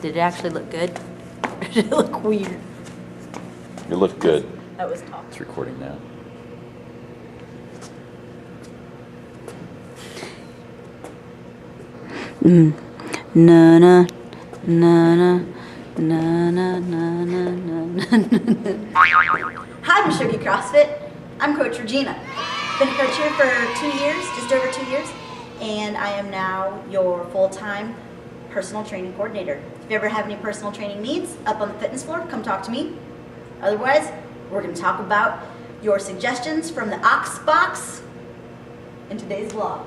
Did it actually look good? Or did it look weird? It looked good. That was tough. It's recording now. Na na na na na na na na. Hi, Meshugge CrossFit. I'm Coach Regina. Been a coach here for 2 years, just over 2 years, and I am now your full-time personal training coordinator. If you ever have any personal training needs up on the fitness floor, come talk to me. Otherwise, we're going to talk about your suggestions from the Ox Box in today's vlog.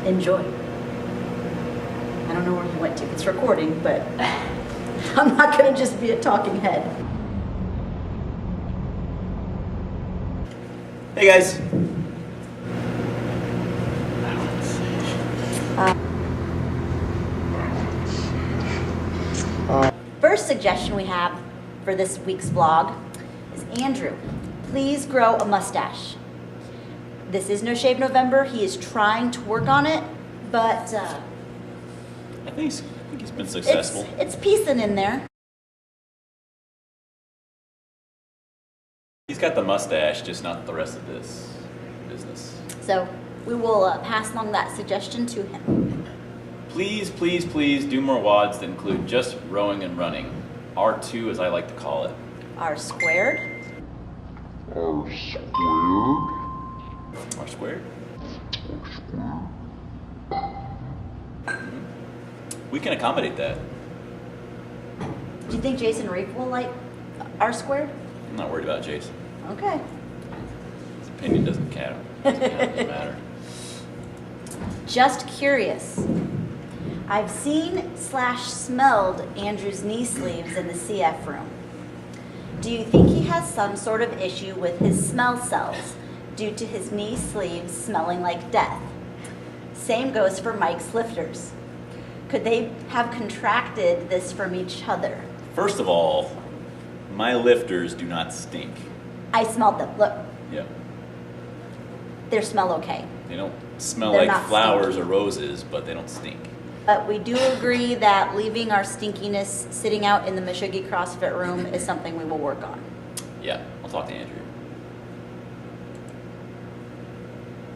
Enjoy. I don't know where he went to. It's recording, but I'm not going to just be a talking head. Hey guys. First suggestion we have for this week's vlog is Andrew. Please grow a mustache. This is No Shave November. He is trying to work on it, but I think he's been successful. It's piecing in there. He's got the mustache, just not the rest of this business. So we will pass along that suggestion to him. Please, please, please do more WODs that include just rowing and running. R2 as I like to call it. R squared. R squared? We can accommodate that. Do you think Jason Reef will like R squared? I'm not worried about Jason. Okay. His opinion doesn't count. Doesn't matter. Just curious. I've seen/smelled Andrew's knee sleeves in the CF room. Do you think he has some sort of issue with his smell cells due to his knee sleeves smelling like death? Same goes for Mike's lifters. Could they have contracted this from each other? First of all, my lifters do not stink. I smelled them. Look, Yeah. they smell okay. They don't smell They're like not flowers stinky. or roses, but they don't stink. But we do agree that leaving our stinkiness sitting out in the Meshugge CrossFit room is something we will work on. Yeah, I'll talk to Andrew.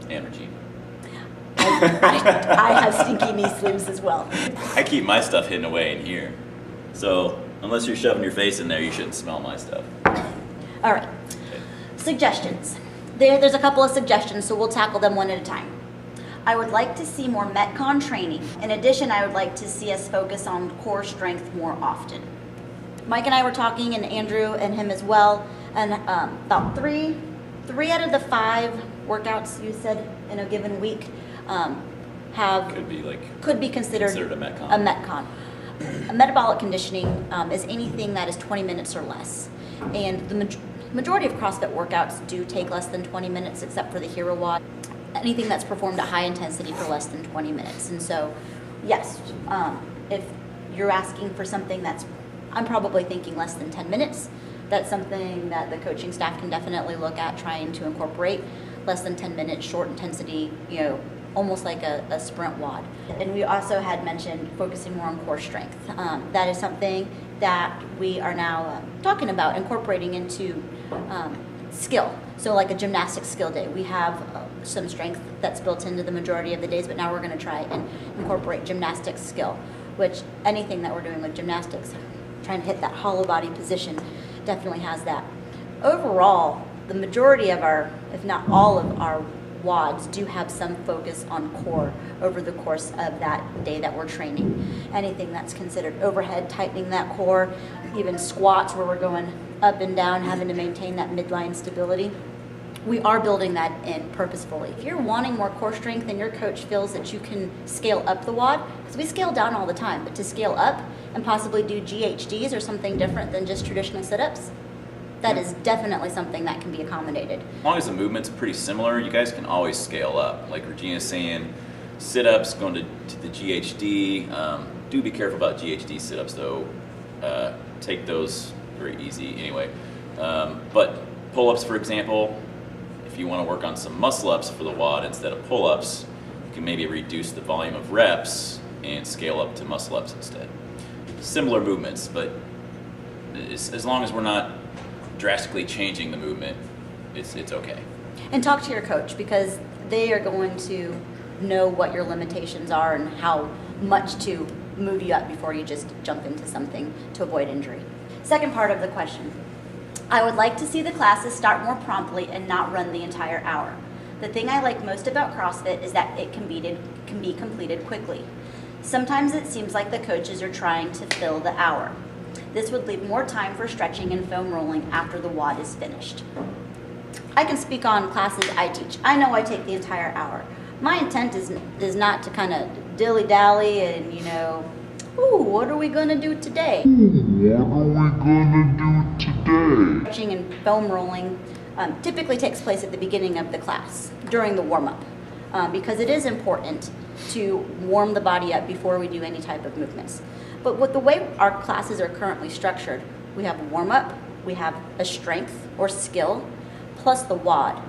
And Regina. I have stinky knee sleeves as well. I keep my stuff hidden away in here. So, unless you're shoving your face in there, you shouldn't smell my stuff. All right, suggestions. There's a couple of suggestions, so we'll tackle them one at a time. I would like to see more metcon training. In addition, I would like to see us focus on core strength more often. Mike and I were talking, and Andrew and him as well, and about three out of the 5 workouts you said in a given week could be considered a metcon. A metcon. A metabolic conditioning is anything that is 20 minutes or less, and the majority of CrossFit workouts do take less than 20 minutes, except for the hero WOD. Anything that's performed at high intensity for less than 20 minutes. And so, yes, if you're asking for something I'm probably thinking less than 10 minutes, that's something that the coaching staff can definitely look at trying to incorporate. Less than 10 minutes, short intensity, almost like a sprint WOD. And we also had mentioned focusing more on core strength. That is something that we are now talking about incorporating into skill. So like a gymnastics skill day. We have some strength that's built into the majority of the days, but now we're going to try and incorporate gymnastics skill, which anything that we're doing with gymnastics, trying to hit that hollow body position, definitely has that. Overall, the majority of our, if not all of our WODs do have some focus on core over the course of that day that we're training. Anything that's considered overhead, tightening that core, even squats where we're going up and down, having to maintain that midline stability. We are building that in purposefully. If you're wanting more core strength and your coach feels that you can scale up the WOD, because we scale down all the time, but to scale up and possibly do GHDs or something different than just traditional sit-ups, that is definitely something that can be accommodated. As long as the movement's pretty similar, you guys can always scale up. Like Regina's saying, sit-ups, going to the GHD. Do be careful about GHD sit-ups though. Take those very easy anyway. But pull-ups, for example, if you want to work on some muscle-ups for the WOD instead of pull-ups, you can maybe reduce the volume of reps and scale up to muscle-ups instead. similar movements, but as long as we're not drastically changing the movement, it's okay. And talk to your coach, because they are going to know what your limitations are and how much to move you up before you just jump into something to avoid injury. Second part of the question. I would like to see the classes start more promptly and not run the entire hour. The thing I like most about CrossFit is that it can be completed quickly. Sometimes it seems like the coaches are trying to fill the hour. This would leave more time for stretching and foam rolling after the WOD is finished. I can speak on classes I teach. I know I take the entire hour. My intent is not to kind of dilly-dally and, ooh, what are we going to do today? Stretching and foam rolling typically takes place at the beginning of the class, during the warm-up, because it is important to warm the body up before we do any type of movements. But with the way our classes are currently structured, we have a warm-up, we have a strength or skill, plus the WOD.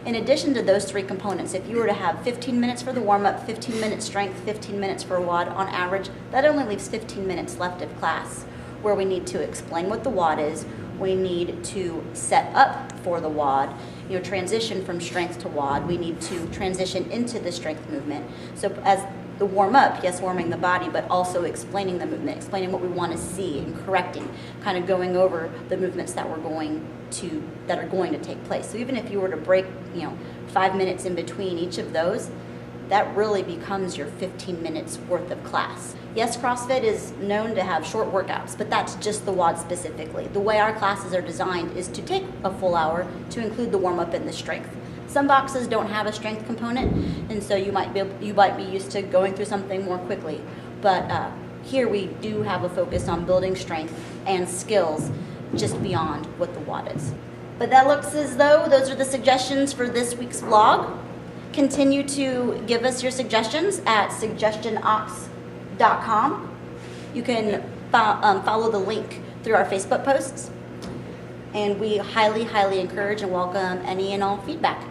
In addition to those three components, if you were to have 15 minutes for the warm-up, 15 minutes strength, 15 minutes for WOD, on average, that only leaves 15 minutes left of class, where we need to explain what the WOD is, we need to set up for the WOD, transition from strength to WOD, we need to transition into the strength movement. So as the warm-up, yes, warming the body, but also explaining the movement, explaining what we want to see and correcting, kind of going over the movements that are going to take place. So even if you were to break, 5 minutes in between each of those, that really becomes your 15 minutes worth of class. Yes, CrossFit is known to have short workouts, but that's just the WOD specifically. The way our classes are designed is to take a full hour to include the warm-up and the strength. Some boxes don't have a strength component, and so you might be used to going through something more quickly. But here we do have a focus on building strength and skills just beyond what the WOD is. But that looks as though those are the suggestions for this week's vlog. Continue to give us your suggestions at suggestionox.com. You can follow the link through our Facebook posts. And we highly, highly encourage and welcome any and all feedback.